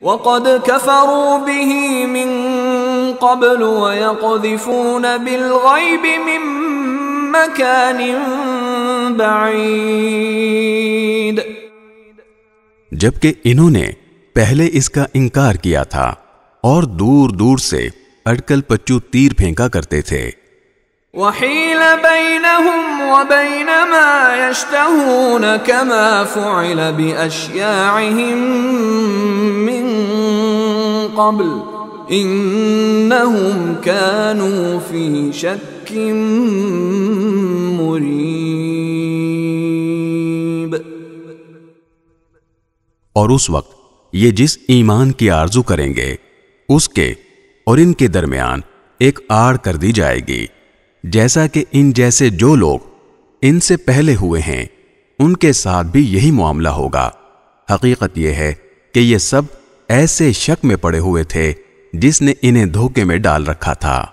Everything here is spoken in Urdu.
وَقَدْ كَفَرُوا بِهِ مِن قَبْلُ وَيَقْذِفُونَ بِالْغَيْبِ مِن مَّكَانٍ بَعِيدٍ۔ جبکہ انہوں نے پہلے اس کا انکار کیا تھا اور دور دور سے اٹکل پچو تیر پھینکا کرتے تھے۔ وَحِيلَ بَيْنَهُمْ وَبَيْنَ مَا يَشْتَهُونَ كَمَا فُعِلَ بِأَشْيَاعِهِمْ مِنْ قَبْلُ إِنَّهُمْ كَانُوا فِي شَكٍّ مُّرِيبٍ۔ اور اس وقت یہ جس ایمان کی آرزو کریں گے اس کے اور ان کے درمیان ایک آڑ کر دی جائے گی، جیسا کہ ان جیسے جو لوگ ان سے پہلے ہوئے ہیں ان کے ساتھ بھی یہی معاملہ ہوگا۔ حقیقت یہ ہے کہ یہ سب ایسے شک میں پڑے ہوئے تھے جس نے انہیں دھوکے میں ڈال رکھا تھا۔